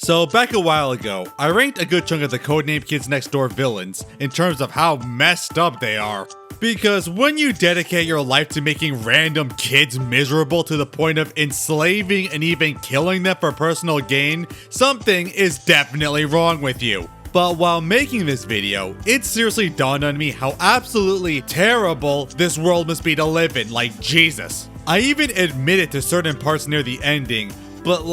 So back a while ago, I ranked a good chunk of the Codename Kids Next Door villains in terms of how messed up they are. Because when you dedicate your life to making random kids miserable to the point of enslaving and even killing them for personal gain, something is definitely wrong with you. But while making this video, it seriously dawned on me how absolutely terrible this world must be to live in, like Jesus. I even admitted to certain parts near the ending, but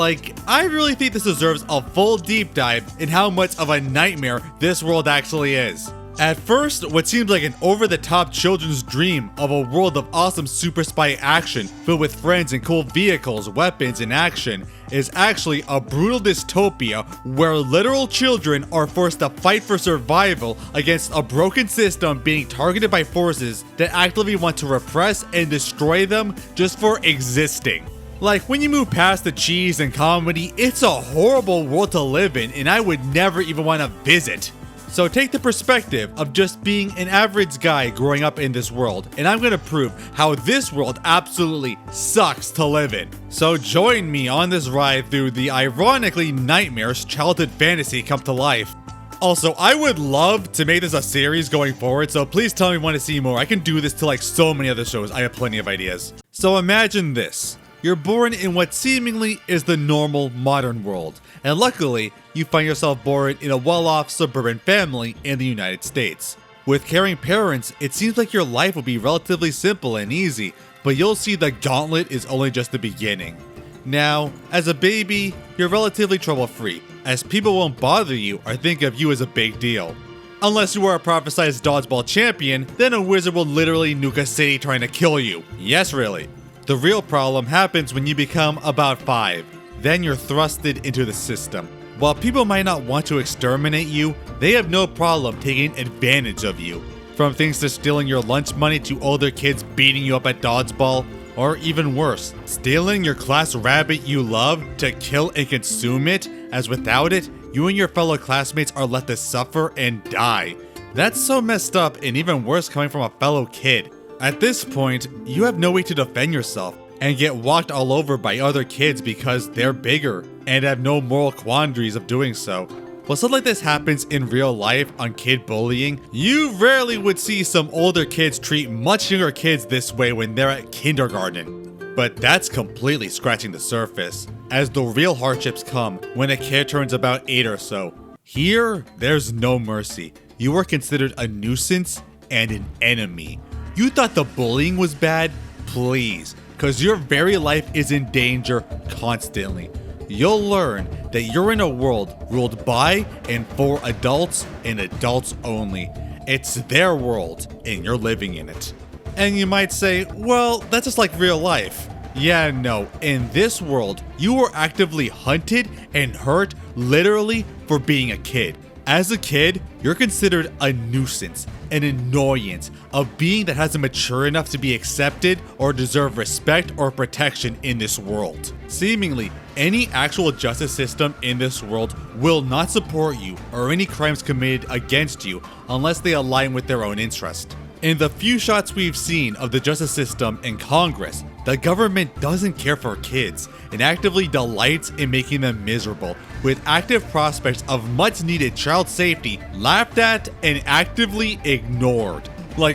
I really think this deserves a full deep dive in how much of a nightmare this world actually is. At first, what seems like an over-the-top children's dream of a world of awesome super spy action filled with friends and cool vehicles, weapons, and action is actually a brutal dystopia where literal children are forced to fight for survival against a broken system being targeted by forces that actively want to repress and destroy them just for existing. When you move past the cheese and comedy, it's a horrible world to live in and I would never even want to visit. So take the perspective of just being an average guy growing up in this world, and I'm gonna prove how this world absolutely sucks to live in. So join me on this ride through the ironically nightmares childhood fantasy come to life. Also, I would love to make this a series going forward, so please tell me you want to see more. I can do this to so many other shows. I have plenty of ideas. So imagine this. You're born in what seemingly is the normal modern world, and luckily, you find yourself born in a well-off suburban family in the United States. With caring parents, it seems like your life will be relatively simple and easy, but you'll see the gauntlet is only just the beginning. Now, as a baby, you're relatively trouble-free, as people won't bother you or think of you as a big deal. Unless you are a prophesized dodgeball champion, then a wizard will literally nuke a city trying to kill you. Yes, really. The real problem happens when you become about 5. Then you're thrusted into the system. While people might not want to exterminate you, they have no problem taking advantage of you. From things to stealing your lunch money to older kids beating you up at dodgeball, or even worse, stealing your class rabbit you love to kill and consume it, as without it, you and your fellow classmates are left to suffer and die. That's so messed up and even worse coming from a fellow kid. At this point, you have no way to defend yourself and get walked all over by other kids because they're bigger and have no moral quandaries of doing so. While something like this happens in real life on kid bullying, you rarely would see some older kids treat much younger kids this way when they're at kindergarten. But that's completely scratching the surface, as the real hardships come when a kid turns about 8 or so. Here, there's no mercy. You are considered a nuisance and an enemy. You thought the bullying was bad? Please, because your very life is in danger constantly. You'll learn that you're in a world ruled by and for adults and adults only. It's their world and you're living in it. And you might say, well, that's just like real life. Yeah, no, in this world, you are actively hunted and hurt literally for being a kid. As a kid, you're considered a nuisance, an annoyance, a being that hasn't matured enough to be accepted or deserve respect or protection in this world. Seemingly, any actual justice system in this world will not support you or any crimes committed against you unless they align with their own interest. In the few shots we've seen of the justice system in Congress, the government doesn't care for kids and actively delights in making them miserable, with active prospects of much needed child safety laughed at and actively ignored.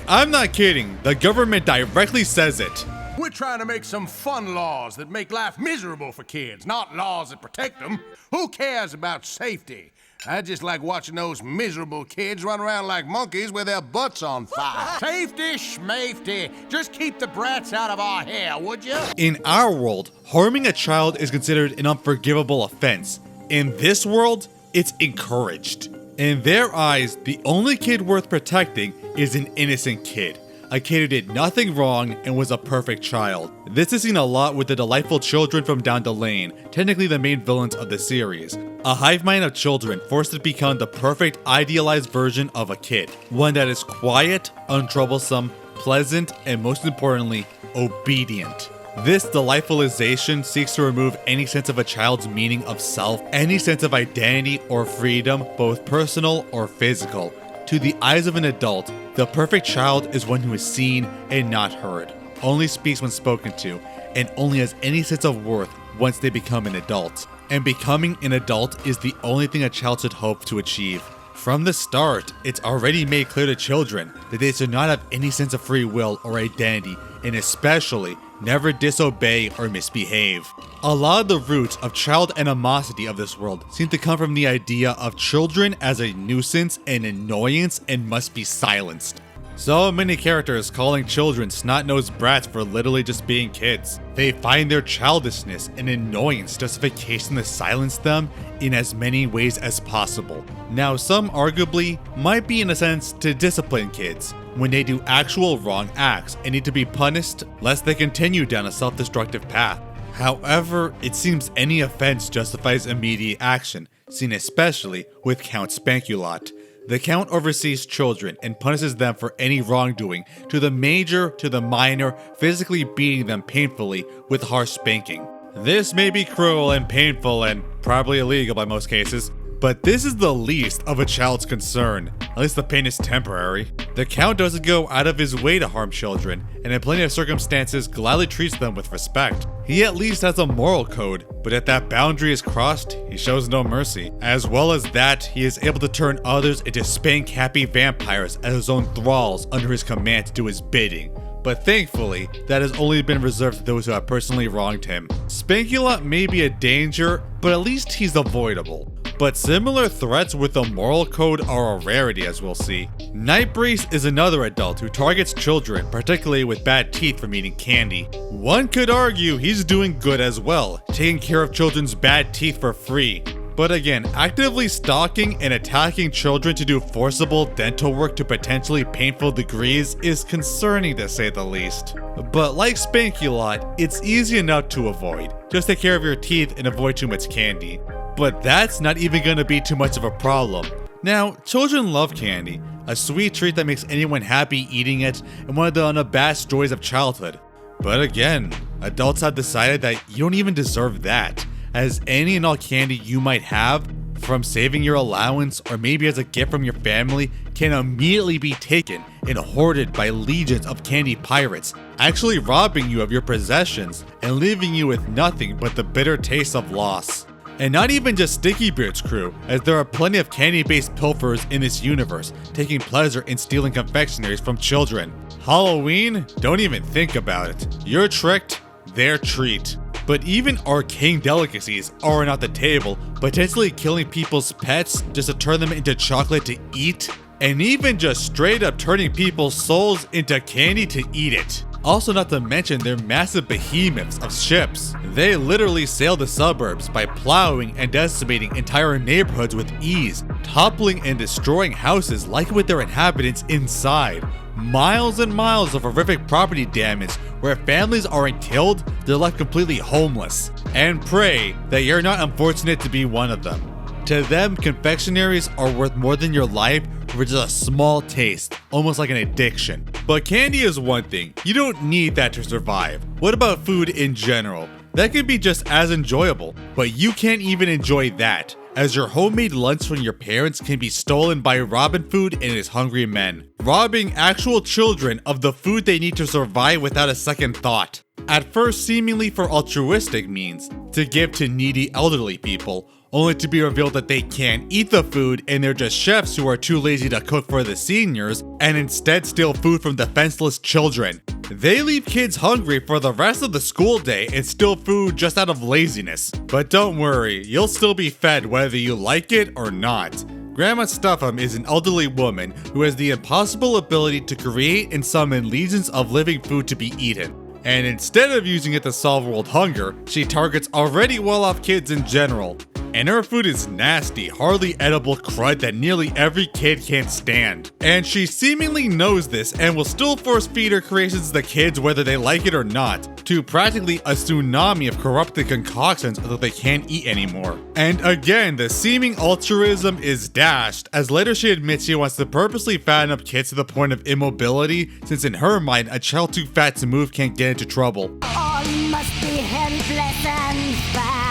I'm not kidding, the government directly says it. We're trying to make some fun laws that make life miserable for kids, not laws that protect them. Who cares about safety? I just like watching those miserable kids run around like monkeys with their butts on fire. Safety schmafety. Just keep the brats out of our hair, would you? In our world, harming a child is considered an unforgivable offense. In this world, it's encouraged. In their eyes, the only kid worth protecting is an innocent kid. A kid who did nothing wrong and was a perfect child. This is seen a lot with the delightful children from down the lane, technically the main villains of the series. A hive mind of children forced to become the perfect idealized version of a kid. One that is quiet, untroublesome, pleasant, and most importantly, obedient. This delightfulization seeks to remove any sense of a child's meaning of self, any sense of identity or freedom, both personal or physical. To the eyes of an adult, the perfect child is one who is seen and not heard, only speaks when spoken to, and only has any sense of worth once they become an adult. and becoming an adult is the only thing a child should hope to achieve. From the start, it's already made clear to children that they should not have any sense of free will or identity, and especially never disobey or misbehave. A lot of the roots of child animosity of this world seem to come from the idea of children as a nuisance and annoyance and must be silenced. So many characters calling children snot-nosed brats for literally just being kids. They find their childishness and annoyance justification to silence them in as many ways as possible. Now, some arguably might be in a sense to discipline kids when they do actual wrong acts and need to be punished lest they continue down a self-destructive path. However, it seems any offense justifies immediate action, seen especially with Count Spankulot. The Count oversees children and punishes them for any wrongdoing, to the major to the minor, physically beating them painfully with harsh spanking. This may be cruel and painful and probably illegal by most cases, but this is the least of a child's concern. At least the pain is temporary. The Count doesn't go out of his way to harm children, and in plenty of circumstances gladly treats them with respect. He at least has a moral code, but if that boundary is crossed, he shows no mercy. As well as that, he is able to turn others into spank-happy vampires as his own thralls under his command to do his bidding. But thankfully, that has only been reserved to those who have personally wronged him. Spankulot may be a danger, but at least he's avoidable. But similar threats with a moral code are a rarity, as we'll see. Nightbrace is another adult who targets children, particularly with bad teeth from eating candy. One could argue he's doing good as well, taking care of children's bad teeth for free. But again, actively stalking and attacking children to do forcible dental work to potentially painful degrees is concerning to say the least. But like Spankulot, it's easy enough to avoid. Just take care of your teeth and avoid too much candy. But that's not even gonna be too much of a problem. Now, children love candy, a sweet treat that makes anyone happy eating it, and one of the unabashed joys of childhood. But again, adults have decided that you don't even deserve that, as any and all candy you might have, from saving your allowance or maybe as a gift from your family, can immediately be taken and hoarded by legions of candy pirates, actually robbing you of your possessions and leaving you with nothing but the bitter taste of loss. And not even just Sticky Beard's crew, as there are plenty of candy-based pilferers in this universe, taking pleasure in stealing confectionaries from children. Halloween? Don't even think about it. You're tricked, they're treat. But even arcane delicacies are not the table, potentially killing people's pets just to turn them into chocolate to eat, and even just straight up turning people's souls into candy to eat it. Also, not to mention their massive behemoths of ships. They literally sail the suburbs by plowing and decimating entire neighborhoods with ease, toppling and destroying houses like with their inhabitants inside. Miles and miles of horrific property damage where families aren't killed, they're left completely homeless. And pray that you're not unfortunate to be one of them. To them, confectionaries are worth more than your life for just a small taste, almost like an addiction. But candy is one thing, you don't need that to survive. What about food in general? That can be just as enjoyable, but you can't even enjoy that, as your homemade lunch from your parents can be stolen by Robin Hood and his hungry men, robbing actual children of the food they need to survive without a second thought. At first seemingly for altruistic means, to give to needy elderly people, only to be revealed that they can't eat the food and they're just chefs who are too lazy to cook for the seniors and instead steal food from defenseless children. They leave kids hungry for the rest of the school day and steal food just out of laziness. But don't worry, you'll still be fed whether you like it or not. Grandma Stuff'em is an elderly woman who has the impossible ability to create and summon legions of living food to be eaten. And instead of using it to solve world hunger, she targets already well-off kids in general. And her food is nasty, hardly edible crud that nearly every kid can't stand. And she seemingly knows this and will still force feed her creations to the kids whether they like it or not, to practically a tsunami of corrupted concoctions until they can't eat anymore. And again, the seeming altruism is dashed, as later she admits she wants to purposely fatten up kids to the point of immobility, since in her mind, a child too fat to move can't get into trouble. All must be helpless and fat.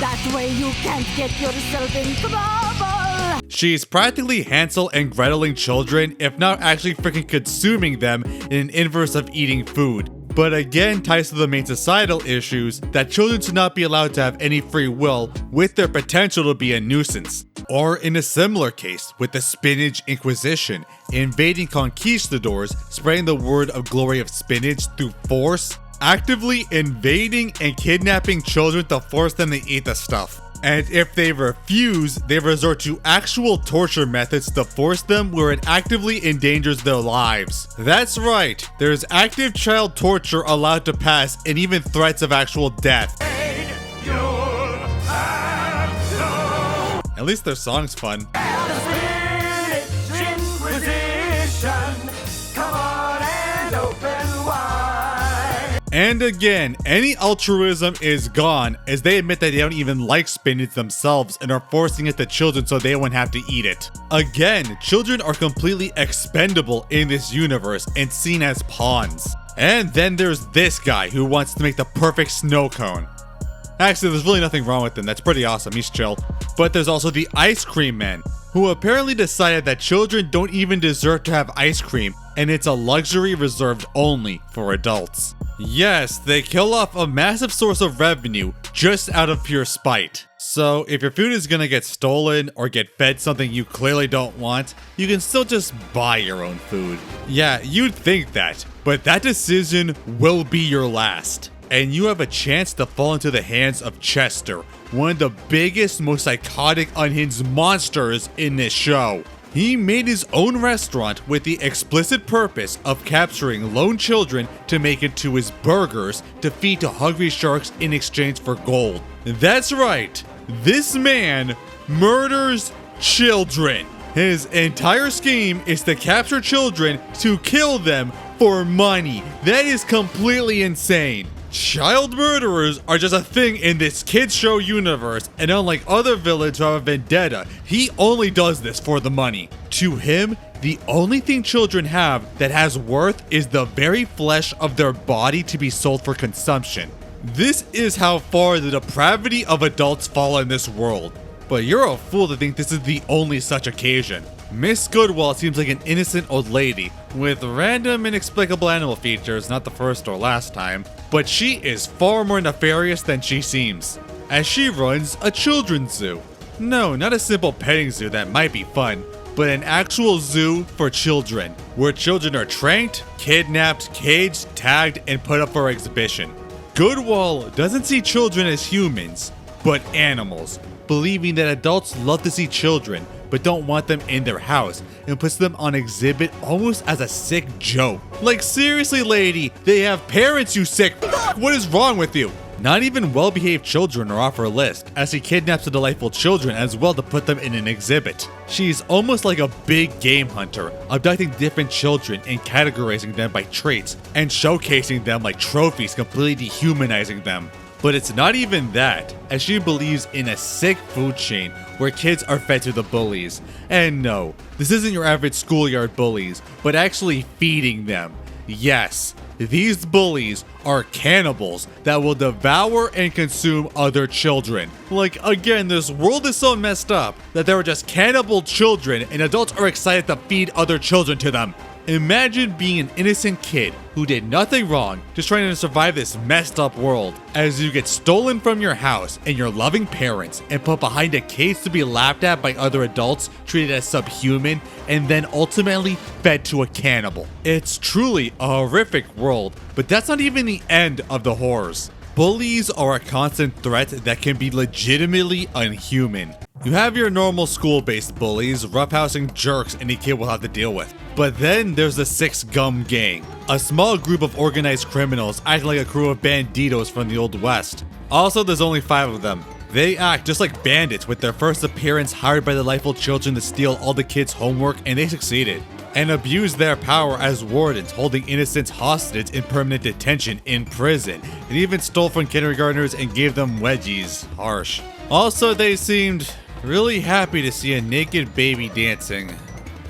That way you can't get yourself in trouble. She's practically Hansel and Greteling children, if not actually freaking consuming them in an inverse of eating food. but again ties to the main societal issues that children should not be allowed to have any free will with their potential to be a nuisance. Or in a similar case with the Spinach Inquisition, invading conquistadors, spreading the word of glory of spinach through force, actively invading and kidnapping children to force them to eat the stuff. And if they refuse, they resort to actual torture methods to force them where it actively endangers their lives. That's right, there's active child torture allowed to pass and even threats of actual death. At least their song's fun. And again, any altruism is gone as they admit that they don't even like spinach themselves and are forcing it to children so they won't have to eat it. Again, children are completely expendable in this universe and seen as pawns. And then there's this guy who wants to make the perfect snow cone. Actually, there's really nothing wrong with him, that's pretty awesome, he's chill. But there's also the ice cream man, who apparently decided that children don't even deserve to have ice cream, and it's a luxury reserved only for adults. Yes, they kill off a massive source of revenue just out of pure spite. So if your food is gonna get stolen or get fed something you clearly don't want, you can still just buy your own food. Yeah, you'd think that, but that decision will be your last. And you have a chance to fall into the hands of Chester, one of the biggest, most psychotic, unhinged monsters in this show. He made his own restaurant with the explicit purpose of capturing lone children to make it to his burgers to feed to hungry sharks in exchange for gold. That's right, this man murders children. His entire scheme is to capture children to kill them for money. That is completely insane. Child murderers are just a thing in this kids show universe, and unlike other villains who have a vendetta, he only does this for the money. To him, the only thing children have that has worth is the very flesh of their body to be sold for consumption. This is how far the depravity of adults fall in this world. But you're a fool to think this is the only such occasion. Miss Goodwall seems like an innocent old lady, with random inexplicable animal features, not the first or last time, but she is far more nefarious than she seems, as she runs a children's zoo. No, not a simple petting zoo that might be fun, but an actual zoo for children, where children are tranked, kidnapped, caged, tagged, and put up for exhibition. Goodwall doesn't see children as humans, but animals, believing that adults love to see children, but don't want them in their house, and puts them on exhibit almost as a sick joke. Like, seriously, lady, they have parents, you sick f***. What is wrong with you? Not even well-behaved children are off her list, as she kidnaps the delightful children as well to put them in an exhibit. She's almost like a big game hunter, abducting different children and categorizing them by traits, and showcasing them like trophies, completely dehumanizing them. But it's not even that, as she believes in a sick food chain where kids are fed to the bullies. And no, this isn't your average schoolyard bullies, but actually feeding them. Yes, these bullies are cannibals that will devour and consume other children. Like, again, this world is so messed up that there are just cannibal children and adults are excited to feed other children to them. Imagine being an innocent kid who did nothing wrong, just trying to survive this messed up world, as you get stolen from your house and your loving parents and put behind a cage to be laughed at by other adults, treated as subhuman, and then ultimately fed to a cannibal. It's truly a horrific world, but that's not even the end of the horrors. Bullies are a constant threat that can be legitimately unhuman. You have your normal school-based bullies, roughhousing jerks any kid will have to deal with. But then there's the Six Gum Gang, a small group of organized criminals acting like a crew of banditos from the Old West. Also, there's only 5 of them. They act just like bandits, with their first appearance hired by the delightful children to steal all the kids' homework, and they succeeded. And abuse their power as wardens, holding innocents hostage in permanent detention in prison. They even stole from kindergartners and gave them wedgies. Harsh. Also, they seemed really happy to see a naked baby dancing.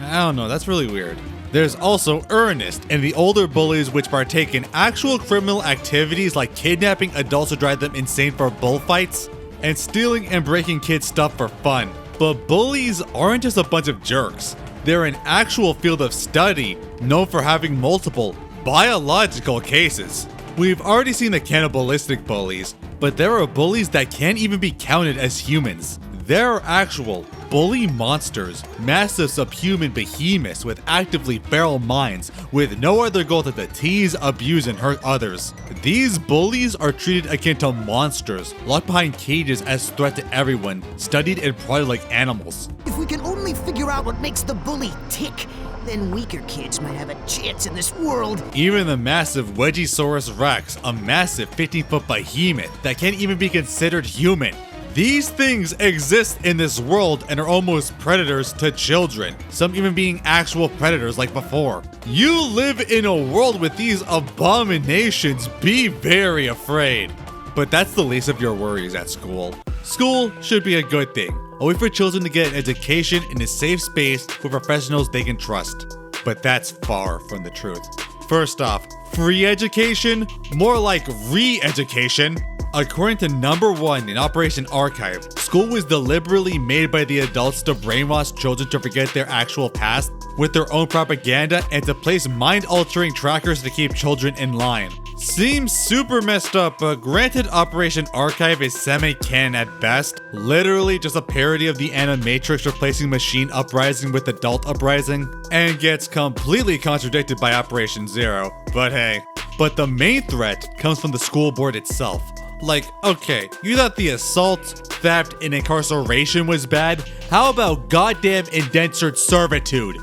I don't know, that's really weird. There's also Ernest and the older bullies, which partake in actual criminal activities like kidnapping adults to drive them insane for bullfights, and stealing and breaking kids' stuff for fun. But bullies aren't just a bunch of jerks. They're an actual field of study known for having multiple biological cases. We've already seen the cannibalistic bullies, but there are bullies that can't even be counted as humans. There are actual bully monsters, massive subhuman behemoths with actively feral minds, with no other goal than to tease, abuse, and hurt others. These bullies are treated akin to monsters, locked behind cages as threat to everyone, studied and prodded like animals. If we can only figure out what makes the bully tick, then weaker kids might have a chance in this world. Even the massive Wedgiesaurus Rex, a massive 15-foot behemoth that can't even be considered human. These things exist in this world and are almost predators to children, some even being actual predators like before. You live in a world with these abominations, be very afraid. But that's the least of your worries at school. School should be a good thing, a way for children to get an education in a safe space with professionals they can trust. But that's far from the truth. First off, free education? More like re-education. According to number 1 in Operation Archive, school was deliberately made by the adults to brainwash children to forget their actual past with their own propaganda and to place mind-altering trackers to keep children in line. Seems super messed up, but granted Operation Archive is semi-canon at best, literally just a parody of the Animatrix replacing Machine Uprising with Adult Uprising, and gets completely contradicted by Operation Zero, but hey. But the main threat comes from the school board itself. Like, okay, you thought the assault, theft, and incarceration was bad? How about goddamn indentured servitude?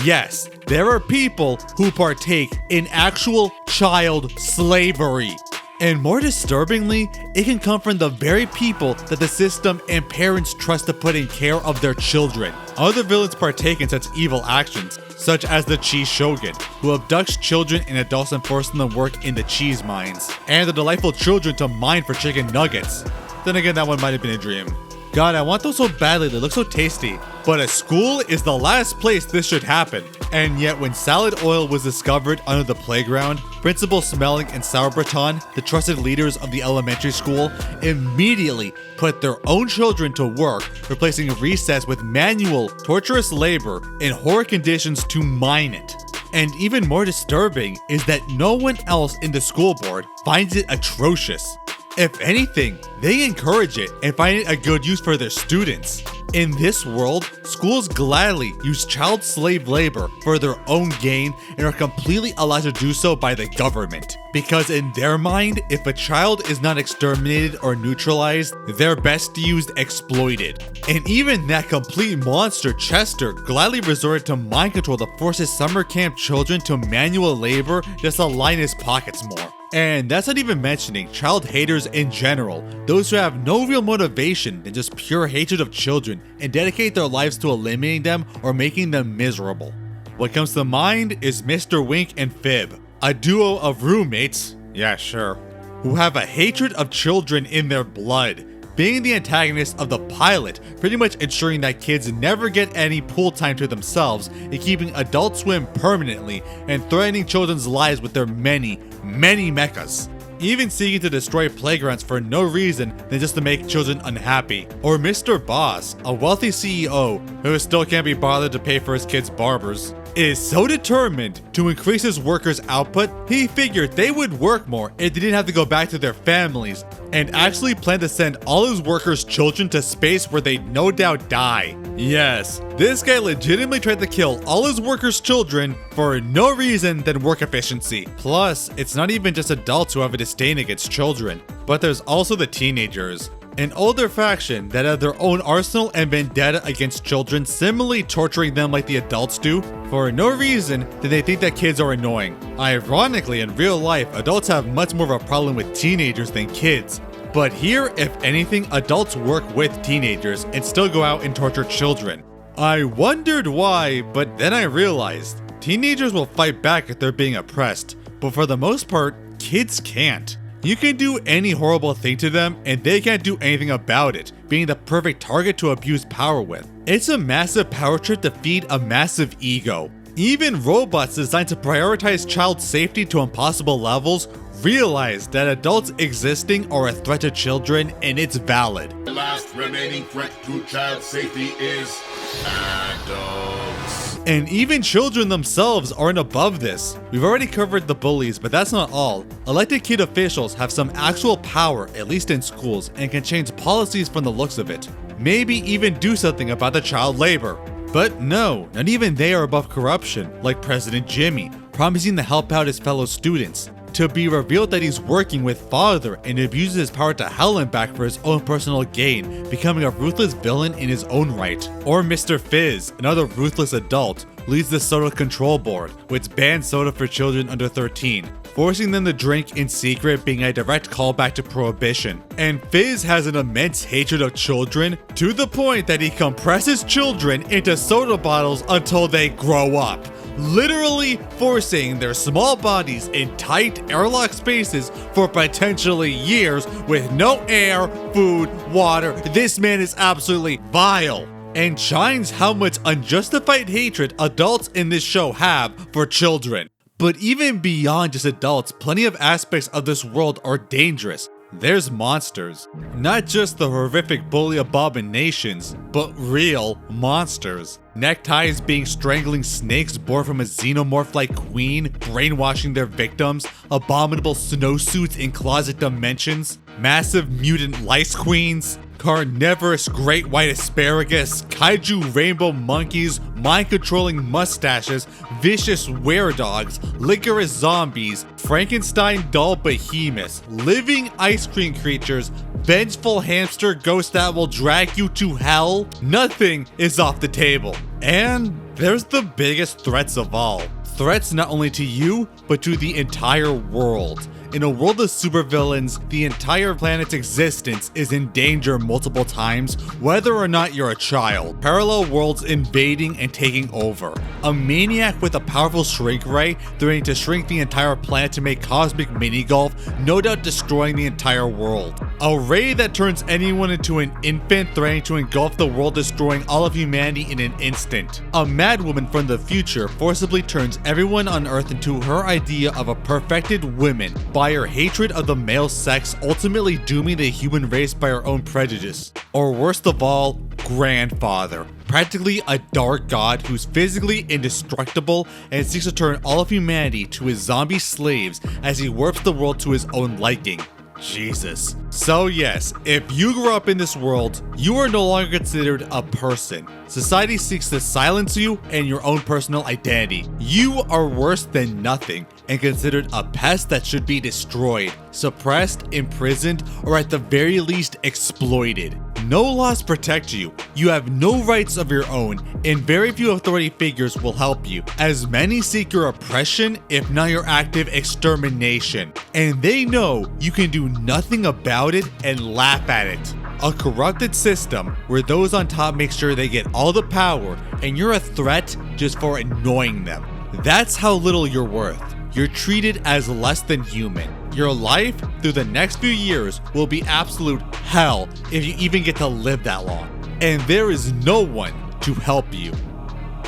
Yes, there are people who partake in actual child slavery. And more disturbingly, it can come from the very people that the system and parents trust to put in care of their children. Other villains partake in such evil actions, such as the Cheese Shogun, who abducts children and adults and forces them to work in the cheese mines, and the delightful children to mine for chicken nuggets. Then again, that one might have been a dream. God, I want those so badly, they look so tasty. But a school is the last place this should happen. And yet when salad oil was discovered under the playground, Principal Smelling and Sauerbraten, the trusted leaders of the elementary school, immediately put their own children to work, replacing recess with manual, torturous labor in horror conditions to mine it. And even more disturbing is that no one else in the school board finds it atrocious. If anything, they encourage it and find it a good use for their students. In this world, schools gladly use child slave labor for their own gain and are completely allowed to do so by the government. Because in their mind, if a child is not exterminated or neutralized, they're best used exploited. And even that complete monster, Chester, gladly resorted to mind control to force his summer camp children to manual labor just to line his pockets more. And that's not even mentioning child haters in general, those who have no real motivation than just pure hatred of children and dedicate their lives to eliminating them or making them miserable. What comes to mind is Mr. Wink and Fib, a duo of roommates, yeah sure, who have a hatred of children in their blood, being the antagonist of the pilot, pretty much ensuring that kids never get any pool time to themselves and keeping Adult Swim permanently and threatening children's lives with their many mechas. Even seeking to destroy playgrounds for no reason than just to make children unhappy. Or Mr. Boss, a wealthy CEO who still can't be bothered to pay for his kids' barbers, is so determined to increase his workers' output, he figured they would work more if they didn't have to go back to their families, and actually planned to send all his workers' children to space where they'd no doubt die. Yes, this guy legitimately tried to kill all his workers' children for no reason than work efficiency. Plus, it's not even just adults who have a disdain against children, but there's also the teenagers. An older faction that have their own arsenal and vendetta against children, similarly torturing them like the adults do, for no reason do they think that kids are annoying. Ironically, in real life, adults have much more of a problem with teenagers than kids. But here, if anything, adults work with teenagers and still go out and torture children. I wondered why, but then I realized, teenagers will fight back if they're being oppressed, but for the most part, kids can't. You can do any horrible thing to them and they can't do anything about it, being the perfect target to abuse power with. It's a massive power trip to feed a massive ego. Even robots designed to prioritize child safety to impossible levels realize that adults existing are a threat to children, and it's valid. The last remaining threat to child safety is Adults. And even children themselves aren't above this. We've already covered the bullies, but that's not all. Elected kid officials have some actual power, at least in schools, and can change policies from the looks of it. Maybe even do something about the child labor. But no, not even they are above corruption, like President Jimmy, promising to help out his fellow students. To be revealed that he's working with Father and abuses his power to hell and back for his own personal gain, becoming a ruthless villain in his own right. Or Mr. Fizz, another ruthless adult, leads the soda control board, which bans soda for children under 13, forcing them to drink in secret, being a direct callback to Prohibition. And Fizz has an immense hatred of children, to the point that he compresses children into soda bottles until they grow up, literally forcing their small bodies in tight airlock spaces for potentially years with no air, food, water. This man is absolutely vile, and shines how much unjustified hatred adults in this show have for children. But even beyond just adults, plenty of aspects of this world are dangerous. There's monsters. Not just the horrific bully abominations, but real monsters. Neckties being strangling snakes born from a xenomorph-like queen, brainwashing their victims, abominable snowsuits in closet dimensions, massive mutant lice queens, carnivorous great white asparagus, kaiju rainbow monkeys, mind-controlling mustaches, vicious weredogs, licorice zombies, Frankenstein doll behemoths, living ice cream creatures, vengeful hamster ghosts that will drag you to hell. Nothing is off the table. And there's the biggest threats of all. Threats not only to you, but to the entire world. In a world of supervillains, the entire planet's existence is in danger multiple times, whether or not you're a child. Parallel worlds invading and taking over. A maniac with a powerful shrink ray threatening to shrink the entire planet to make cosmic mini-golf, no doubt destroying the entire world. A ray that turns anyone into an infant, threatening to engulf the world, destroying all of humanity in an instant. A madwoman from the future forcibly turns everyone on Earth into her idea of a perfected woman by her hatred of the male sex, ultimately dooming the human race by her own prejudice. Or worst of all, Grandfather. Practically a dark god who's physically indestructible and seeks to turn all of humanity to his zombie slaves as he warps the world to his own liking. Jesus. So yes, if you grew up in this world, you are no longer considered a person. Society seeks to silence you and your own personal identity. You are worse than nothing and considered a pest that should be destroyed, suppressed, imprisoned, or at the very least exploited. No laws protect you, you have no rights of your own, and very few authority figures will help you, as many seek your oppression, if not your active extermination. And they know you can do nothing about it and laugh at it. A corrupted system where those on top make sure they get all the power and you're a threat just for annoying them. That's how little you're worth. You're treated as less than human. Your life through the next few years will be absolute hell if you even get to live that long. And there is no one to help you.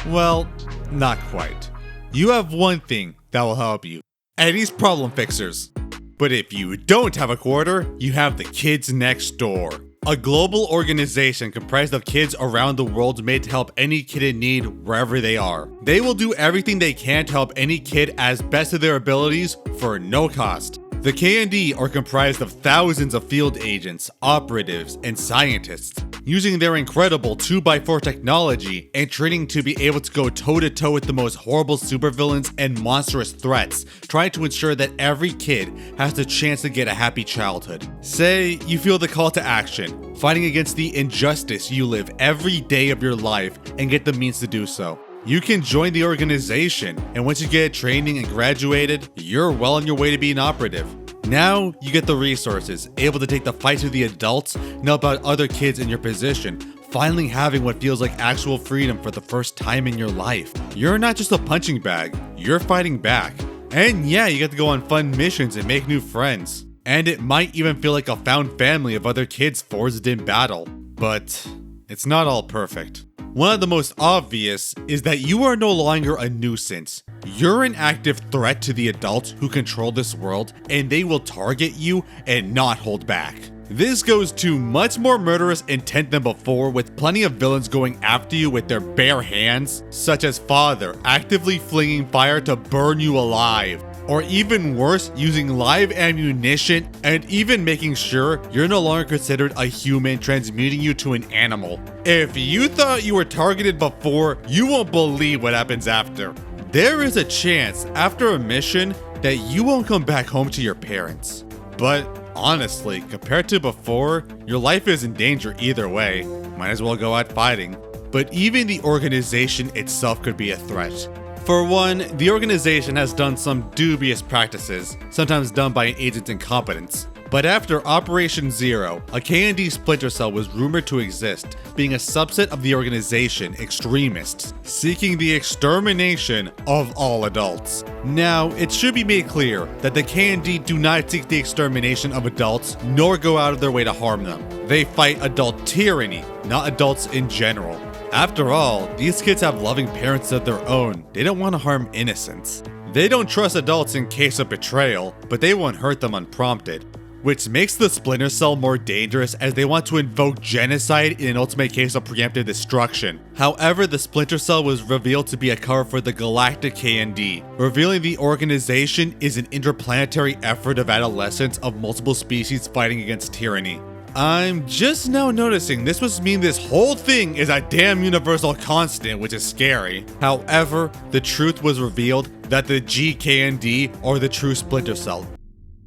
Well, not quite. You have one thing that will help you. Eddie's Problem Fixers. But if you don't have a quarter, you have the Kids Next Door. A global organization comprised of kids around the world made to help any kid in need wherever they are. They will do everything they can to help any kid as best of their abilities for no cost. The K&D are comprised of thousands of field agents, operatives, and scientists, using their incredible 2x4 technology and training to be able to go toe-to-toe with the most horrible supervillains and monstrous threats, trying to ensure that every kid has the chance to get a happy childhood. Say you feel the call to action, fighting against the injustice you live every day of your life and get the means to do so. You can join the organization, and once you get training and graduated, you're well on your way to being an operative. Now, you get the resources, able to take the fight to the adults and help out other kids in your position, finally having what feels like actual freedom for the first time in your life. You're not just a punching bag, you're fighting back. And yeah, you get to go on fun missions and make new friends. And it might even feel like a found family of other kids forged in battle. But it's not all perfect. One of the most obvious is that you are no longer a nuisance. You're an active threat to the adults who control this world, and they will target you and not hold back. This goes to much more murderous intent than before, with plenty of villains going after you with their bare hands, such as Father actively flinging fire to burn you alive. Or even worse, using live ammunition and even making sure you're no longer considered a human, transmuting you to an animal. If you thought you were targeted before, you won't believe what happens after. There is a chance after a mission that you won't come back home to your parents. But honestly, compared to before, your life is in danger either way. Might as well go out fighting. But even the organization itself could be a threat. For one, the organization has done some dubious practices, sometimes done by an agent's incompetence. But after Operation Zero, a K&D splinter cell was rumored to exist, being a subset of the organization, extremists, seeking the extermination of all adults. Now, it should be made clear that the K&D do not seek the extermination of adults, nor go out of their way to harm them. They fight adult tyranny, not adults in general. After all, these kids have loving parents of their own. They don't want to harm innocents. They don't trust adults in case of betrayal, but they won't hurt them unprompted. Which makes the Splinter Cell more dangerous as they want to invoke genocide in an ultimate case of preemptive destruction. However, the Splinter Cell was revealed to be a cover for the Galactic K&D, revealing the organization is an interplanetary effort of adolescents of multiple species fighting against tyranny. I'm just now noticing this must mean this whole thing is a damn universal constant, which is scary. However, the truth was revealed that the GKND are the true Splinter Cell.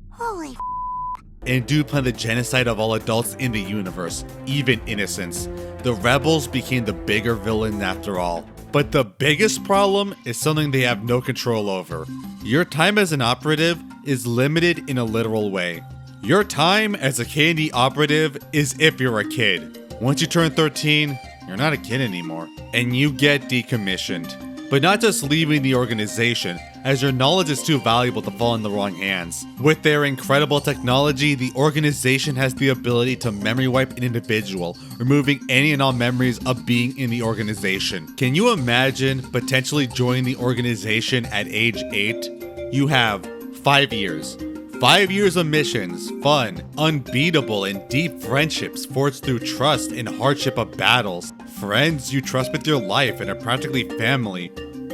Holy And do plan the genocide of all adults in the universe, even innocents. The rebels became the bigger villain after all. But the biggest problem is something they have no control over. Your time as an operative is limited in a literal way. Your time as a K&D operative is if you're a kid. Once you turn 13, you're not a kid anymore, and you get decommissioned. But not just leaving the organization, as your knowledge is too valuable to fall in the wrong hands. With their incredible technology, the organization has the ability to memory wipe an individual, removing any and all memories of being in the organization. Can you imagine potentially joining the organization at age 8? You have 5 years. 5 years of missions, fun, unbeatable, and deep friendships forged through trust and hardship of battles. Friends you trust with your life and are practically family.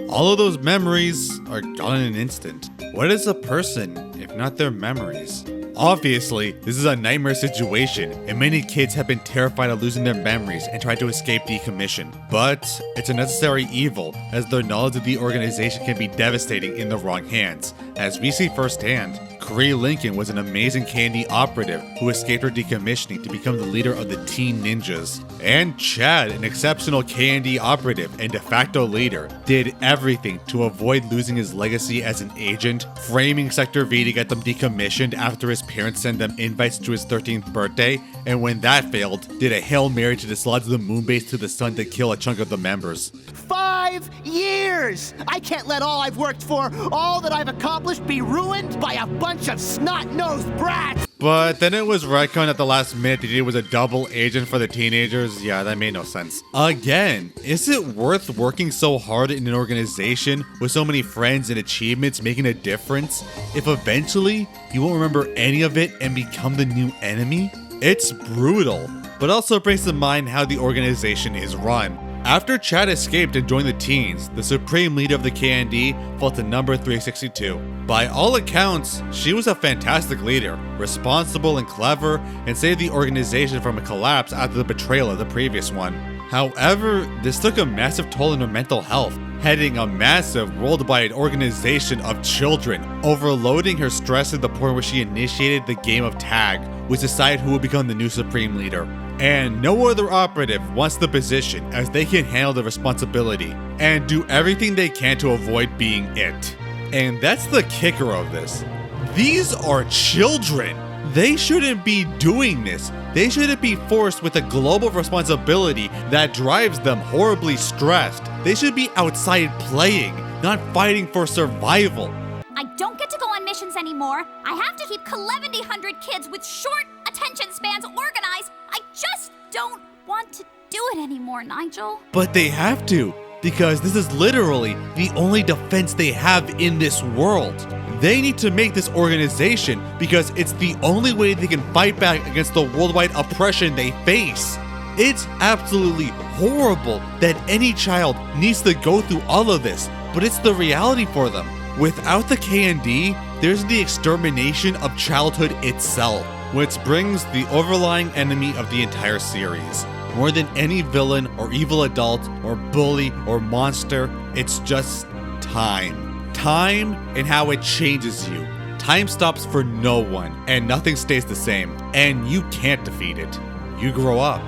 All of those memories are gone in an instant. What is a person if not their memories? Obviously, this is a nightmare situation, and many kids have been terrified of losing their memories and tried to escape decommission. But it's a necessary evil, as their knowledge of the organization can be devastating in the wrong hands, as we see firsthand. Cree Lincoln was an amazing K&D operative who escaped her decommissioning to become the leader of the Teen Ninjas. And Chad, an exceptional K&D operative and de facto leader, did everything to avoid losing his legacy as an agent, framing Sector V to get them decommissioned after his parents sent them invites to his 13th birthday, and when that failed, did a Hail Mary to dislodge the moonbase to the sun to kill a chunk of the members. 5 years! I can't let all I've worked for, all that I've accomplished, be ruined by a bunch of snot-nosed brats! But then it was retconned at the last minute that he was a double agent for the teenagers. Yeah, that made no sense. Again, is it worth working so hard in an organization with so many friends and achievements making a difference if eventually you won't remember any of it and become the new enemy? It's brutal, but also brings to mind how the organization is run. After Chad escaped and joined the teens, the supreme leader of the K&D fell to number 362. By all accounts, she was a fantastic leader, responsible and clever, and saved the organization from a collapse after the betrayal of the previous one. However, this took a massive toll on her mental health, heading a massive worldwide organization of children, overloading her stress to the point where she initiated the game of tag, which decided who would become the new supreme leader. And no other operative wants the position, as they can handle the responsibility and do everything they can to avoid being it. And that's the kicker of this. These are children. They shouldn't be doing this. They shouldn't be forced with a global responsibility that drives them horribly stressed. They should be outside playing, not fighting for survival. I don't get to go on missions anymore. I have to keep 1,100 kids with short attention spans organized. I just don't want to do it anymore, Nigel. But they have to, because this is literally the only defense they have in this world. They need to make this organization because it's the only way they can fight back against the worldwide oppression they face. It's absolutely horrible that any child needs to go through all of this, but it's the reality for them. Without the KND, there's the extermination of childhood itself, which brings the overlying enemy of the entire series. More than any villain or evil adult or bully or monster, it's just time. Time and how it changes you. Time stops for no one, and nothing stays the same, and you can't defeat it. You grow up.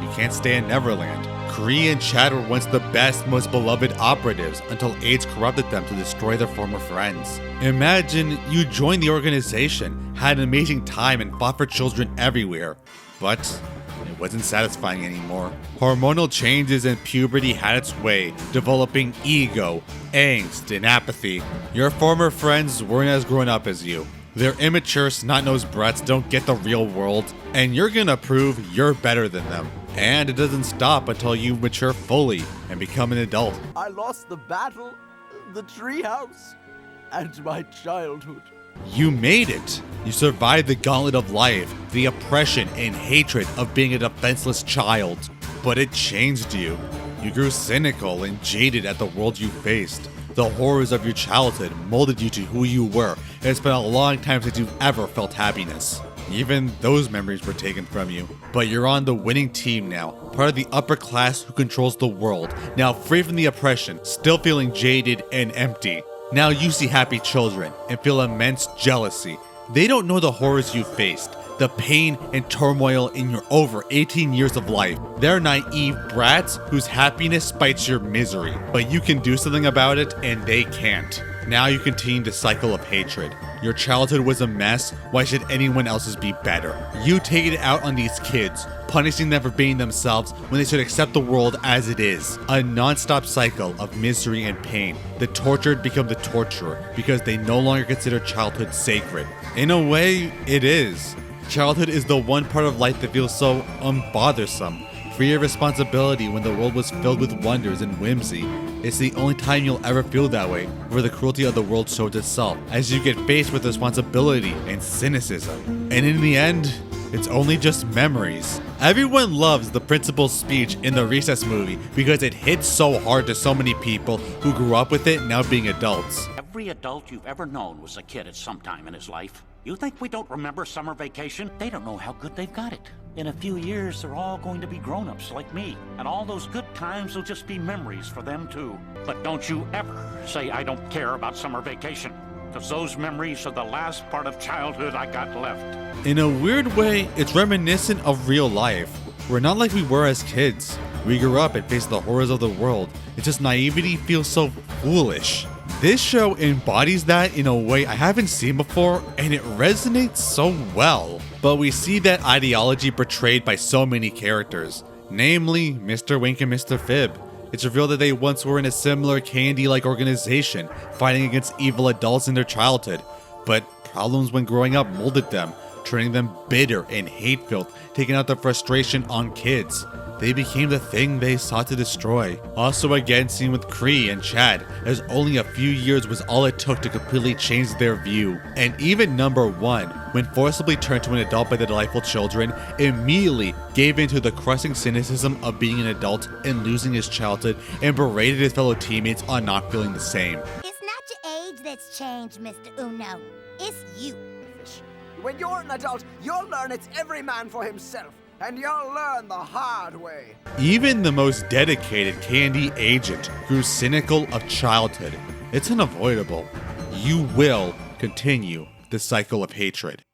You can't stay in Neverland. Kree and Chad were once the best, most beloved operatives until AIDS corrupted them to destroy their former friends. Imagine you joined the organization, had an amazing time, and fought for children everywhere, but it wasn't satisfying anymore. Hormonal changes and puberty had its way, developing ego, angst, and apathy. Your former friends weren't as grown up as you. They're immature, snot-nosed brats don't get the real world, and you're gonna prove you're better than them. And it doesn't stop until you mature fully and become an adult. I lost the battle, the treehouse, and my childhood. You made it. You survived the gauntlet of life, the oppression and hatred of being a defenseless child. But it changed you. You grew cynical and jaded at the world you faced. The horrors of your childhood molded you to who you were, and it's been a long time since you've ever felt happiness. Even those memories were taken from you. But you're on the winning team now, part of the upper class who controls the world, now free from the oppression, still feeling jaded and empty. Now you see happy children and feel immense jealousy. They don't know the horrors you faced, the pain and turmoil in your over 18 years of life. They're naive brats whose happiness spites your misery, but you can do something about it and they can't. Now you continue the cycle of hatred. Your childhood was a mess, why should anyone else's be better? You take it out on these kids, punishing them for being themselves when they should accept the world as it is. A non-stop cycle of misery and pain. The tortured become the torturer because they no longer consider childhood sacred. In a way, it is. Childhood is the one part of life that feels so unbothersome, free of responsibility when the world was filled with wonders and whimsy. It's the only time you'll ever feel that way, where the cruelty of the world shows itself, as you get faced with responsibility and cynicism. And in the end, it's only just memories. Everyone loves the principal's speech in the Recess movie because it hits so hard to so many people who grew up with it now being adults. Every adult you've ever known was a kid at some time in his life. You think we don't remember summer vacation? They don't know how good they've got it. In a few years, they're all going to be grown-ups like me, and all those good times will just be memories for them too. But don't you ever say I don't care about summer vacation, because those memories are the last part of childhood I got left. In a weird way, it's reminiscent of real life. We're not like we were as kids. We grew up and faced the horrors of the world. It's just naivety feels so foolish. This show embodies that in a way I haven't seen before, and it resonates so well. But we see that ideology portrayed by so many characters, namely Mr. Wink and Mr. Fib. It's revealed that they once were in a similar Candy-like organization, fighting against evil adults in their childhood. But problems when growing up molded them, turning them bitter and hate-filled, taking out their frustration on kids. They became the thing they sought to destroy. Also again seen with Kree and Chad, as only a few years was all it took to completely change their view. And even number 1, when forcibly turned to an adult by the delightful children, immediately gave in to the crushing cynicism of being an adult and losing his childhood, and berated his fellow teammates on not feeling the same. It's not your age that's changed, Mr. Uno. It's you. When you're an adult, you'll learn it's every man for himself, and you'll learn the hard way. Even the most dedicated Candy agent grew cynical of childhood. It's unavoidable. You will continue the cycle of hatred.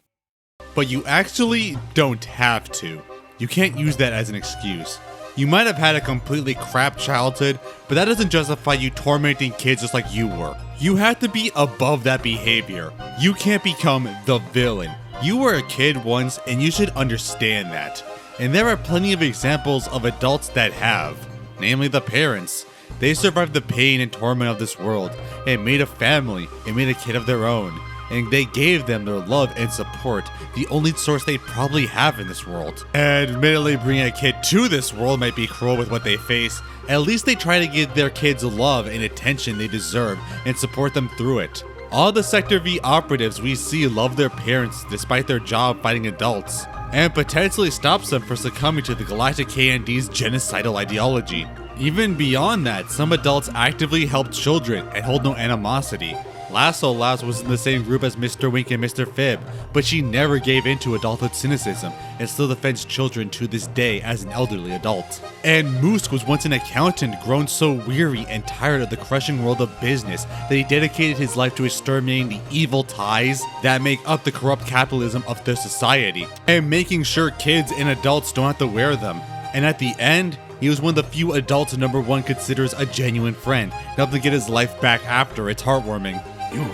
But you actually don't have to. You can't use that as an excuse. You might have had a completely crap childhood, but that doesn't justify you tormenting kids just like you were. You have to be above that behavior. You can't become the villain. You were a kid once, and you should understand that. And there are plenty of examples of adults that have, namely the parents. They survived the pain and torment of this world, and made a family, and made a kid of their own. And they gave them their love and support, the only source they probably have in this world. Admittedly, bringing a kid to this world might be cruel with what they face. At least they try to give their kids love and attention they deserve, and support them through it. All the Sector V operatives we see love their parents despite their job fighting adults, and potentially stops them from succumbing to the Galactic KND's genocidal ideology. Even beyond that, some adults actively help children and hold no animosity. Lasso Labs was in the same group as Mr. Wink and Mr. Fib, but she never gave in to adulthood cynicism and still defends children to this day as an elderly adult. And Moosk was once an accountant grown so weary and tired of the crushing world of business that he dedicated his life to exterminating the evil ties that make up the corrupt capitalism of the society, and making sure kids and adults don't have to wear them. And at the end, he was one of the few adults number one considers a genuine friend, helping to get his life back after. It's heartwarming. You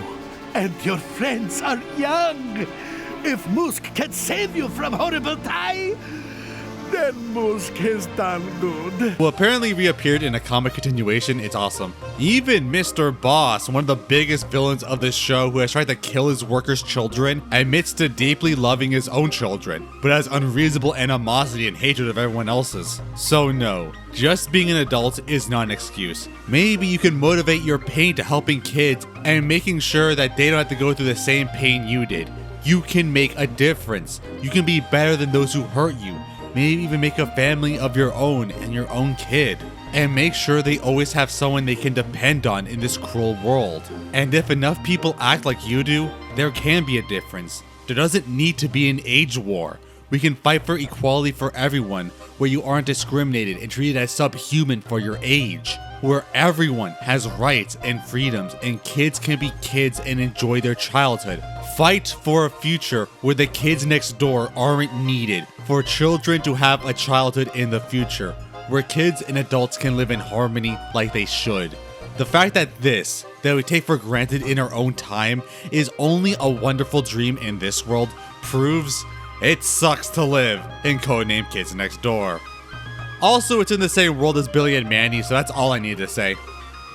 and your friends are young. If Moosk can save you from horrible tie, then Moosk has done good. Who apparently reappeared in a comic continuation. It's awesome. Even Mr. Boss, one of the biggest villains of this show who has tried to kill his workers' children, admits to deeply loving his own children, but has unreasonable animosity and hatred of everyone else's. So no, just being an adult is not an excuse. Maybe you can motivate your pain to helping kids and making sure that they don't have to go through the same pain you did. You can make a difference. You can be better than those who hurt you. Maybe even make a family of your own and your own kid. And make sure they always have someone they can depend on in this cruel world. And if enough people act like you do, there can be a difference. There doesn't need to be an age war. We can fight for equality for everyone, where you aren't discriminated and treated as subhuman for your age. Where everyone has rights and freedoms and kids can be kids and enjoy their childhood. Fight for a future where the kids next door aren't needed, for children to have a childhood in the future, where kids and adults can live in harmony like they should. The fact that we take for granted in our own time is only a wonderful dream in this world proves it sucks to live in Codename Kids Next Door. Also, it's in the same world as Billy and Mandy, so that's all I need to say.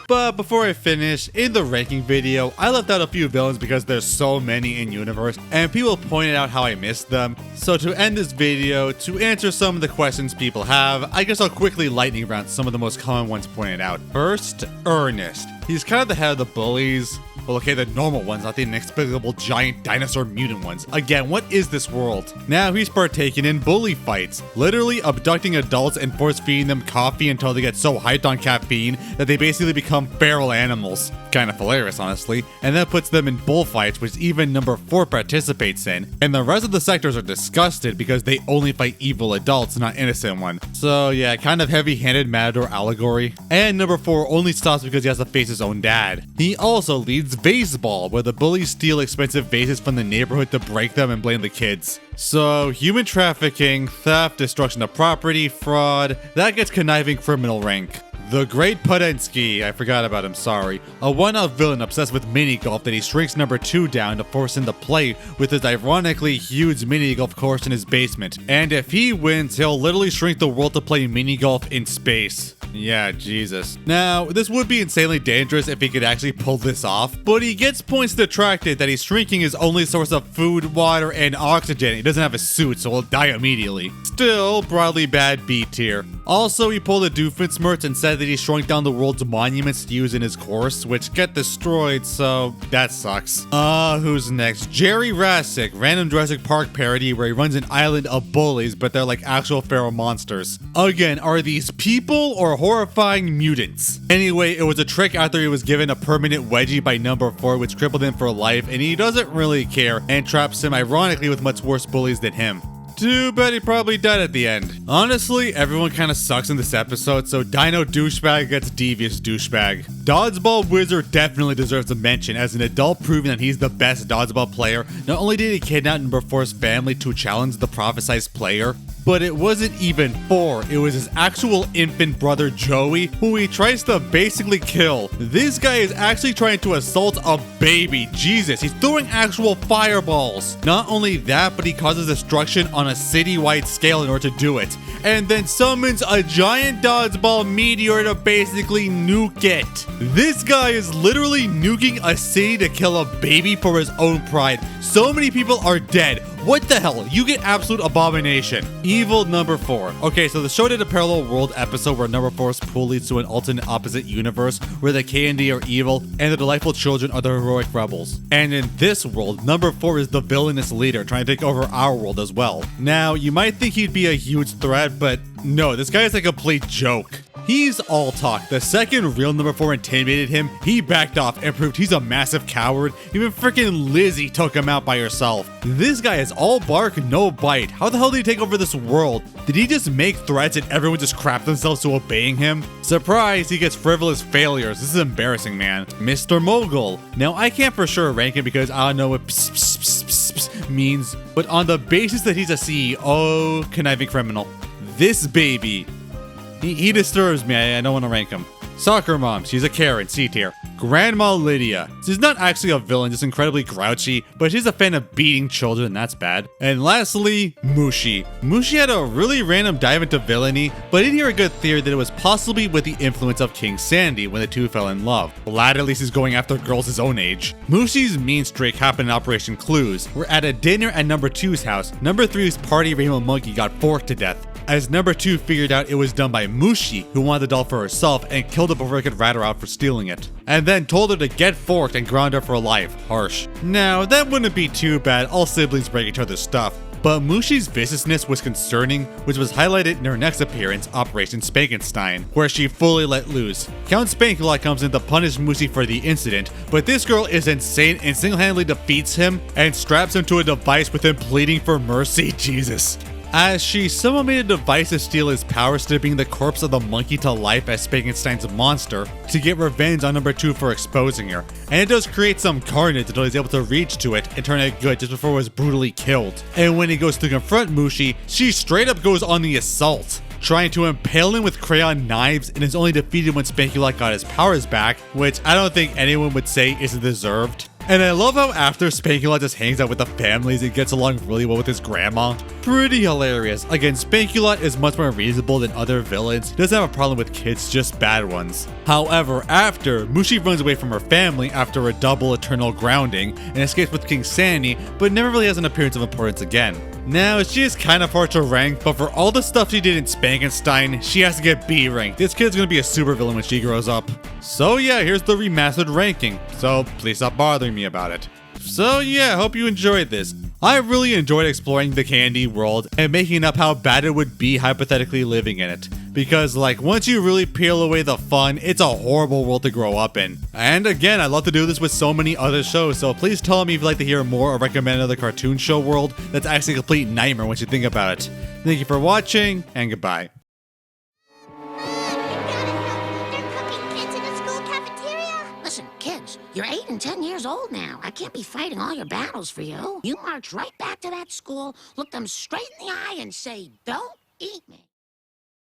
But before I finish, in the ranking video, I left out a few villains because there's so many in universe, and people pointed out how I missed them. So to end this video, to answer some of the questions people have, I guess I'll quickly lightning round some of the most common ones pointed out. First, Ernest. He's kind of the head of the Bullies. Well, okay, the normal ones, not the inexplicable giant dinosaur mutant ones. Again, what is this world? Now he's partaking in bully fights, literally abducting adults and force-feeding them coffee until they get so hyped on caffeine that they basically become feral animals. Kind of hilarious, honestly. And that puts them in bullfights, which even number 4 participates in. And the rest of the sectors are disgusted because they only fight evil adults, not innocent ones. So yeah, kind of heavy-handed Matador allegory. And number 4 only stops because he has to face his own dad. He also leads baseball, where the bullies steal expensive vases from the neighborhood to break them and blame the kids. So, human trafficking, theft, destruction of property, fraud, that gets conniving criminal rank. The Great Podensky, I forgot about him, sorry. A one-off villain obsessed with mini-golf that he shrinks number 2 down to force him to play with his ironically huge mini-golf course in his basement. And if he wins, he'll literally shrink the world to play mini-golf in space. Yeah, Jesus. Now, this would be insanely dangerous if he could actually pull this off, but he gets points detracted that he's shrinking his only source of food, water, and oxygen. He doesn't have a suit, so he'll die immediately. Still, broadly bad B tier. Also, he pulled a Doofenshmirtz and said that he shrunk down the world's monuments to use in his course, which get destroyed, so that sucks. Who's next? Jerry Rassick, random Jurassic Park parody where he runs an island of bullies, but they're like actual feral monsters. Again, are these people or horrifying mutants? Anyway, it was a trick after he was given a permanent wedgie by number 4, which crippled him for life, and he doesn't really care and traps him ironically with much worse bullies than him. Too bad he probably died at the end. Honestly, everyone kind of sucks in this episode, so Dino Douchebag gets Devious Douchebag. Dodgeball Wizard definitely deserves a mention as an adult proving that he's the best dodgeball player. Not only did he kidnap number 4's family to challenge the prophesized player, but it wasn't even 4, it was his actual infant brother Joey, who he tries to basically kill. This guy is actually trying to assault a baby. Jesus, he's throwing actual fireballs. Not only that, but he causes destruction on a city-wide scale in order to do it, and then summons a giant dodgeball meteor to basically nuke it. This guy is literally nuking a city to kill a baby for his own pride. So many people are dead. What the hell? You get absolute abomination. Evil number 4. Okay, so the show did a parallel world episode where number 4's pool leads to an alternate opposite universe where the K&D are evil and the delightful children are the heroic rebels. And in this world, number 4 is the villainous leader trying to take over our world as well. Now, you might think he'd be a huge threat, but no, this guy is a complete joke. He's all talk. The second real number 4 intimidated him, he backed off and proved he's a massive coward. Even freaking Lizzie took him out by herself. This guy is all bark, no bite. How the hell did he take over this world? Did he just make threats and everyone just crap themselves to obeying him? Surprise, he gets frivolous failures. This is embarrassing, man. Mr. Mogul. Now, I can't for sure rank him because I don't know what pss, pss, pss, pss, pss means, but on the basis that he's a CEO, conniving criminal, this baby, he disturbs me. I don't want to rank him. Soccer mom, she's a Karen, C tier. Grandma Lydia. She's not actually a villain, just incredibly grouchy, but she's a fan of beating children, and that's bad. And lastly, Mushi. Mushi had a really random dive into villainy, but I did hear a good theory that it was possibly with the influence of King Sandy when the two fell in love. The lad at least is going after girls his own age. Mushi's mean streak happened in Operation Clues. We're at a dinner at number 2's house. Number 3's party rainbow monkey got forked to death, as number 2 figured out it was done by Mushi, who wanted the doll for herself and killed her before he could rat her out for stealing it, and then told her to get forked and ground her for life. Harsh. Now, that wouldn't be too bad, all siblings break each other's stuff, but Mushi's viciousness was concerning, which was highlighted in her next appearance, Operation Spankenstein, where she fully let loose. Count Spankulot comes in to punish Mushi for the incident, but this girl is insane and single-handedly defeats him and straps him to a device with him pleading for mercy. Jesus. As she somehow made a device to steal his power, stripping the corpse of the monkey to life as Spankenstein's monster to get revenge on number 2 for exposing her. And it does create some carnage until he's able to reach to it and turn it good just before it was brutally killed. And when he goes to confront Mushi, she straight up goes on the assault, trying to impale him with crayon knives, and is only defeated when Spankulot got his powers back, which I don't think anyone would say isn't deserved. And I love how after Spankulot just hangs out with the families and gets along really well with his grandma. Pretty hilarious. Again, Spankulot is much more reasonable than other villains. He doesn't have a problem with kids, just bad ones. However, after, Mushi runs away from her family after a double eternal grounding and escapes with King Sandy, but never really has an appearance of importance again. Now, she is kind of hard to rank, but for all the stuff she did in Spankenstein, she has to get B ranked. This kid's gonna be a supervillain when she grows up. So yeah, here's the remastered ranking, so please stop bothering me about it. So yeah, hope you enjoyed this. I really enjoyed exploring the Candy world and making up how bad it would be hypothetically living in it. Because like, once you really peel away the fun, it's a horrible world to grow up in. And again, I love to do this with so many other shows, so please tell me if you'd like to hear more or recommend another cartoon show world that's actually a complete nightmare once you think about it. Thank you for watching, and goodbye. Listen, kids, you're 8 and 10 years old now. I can't be fighting all your battles for you. You march right back to that school, look them straight in the eye, and say, "Don't eat me."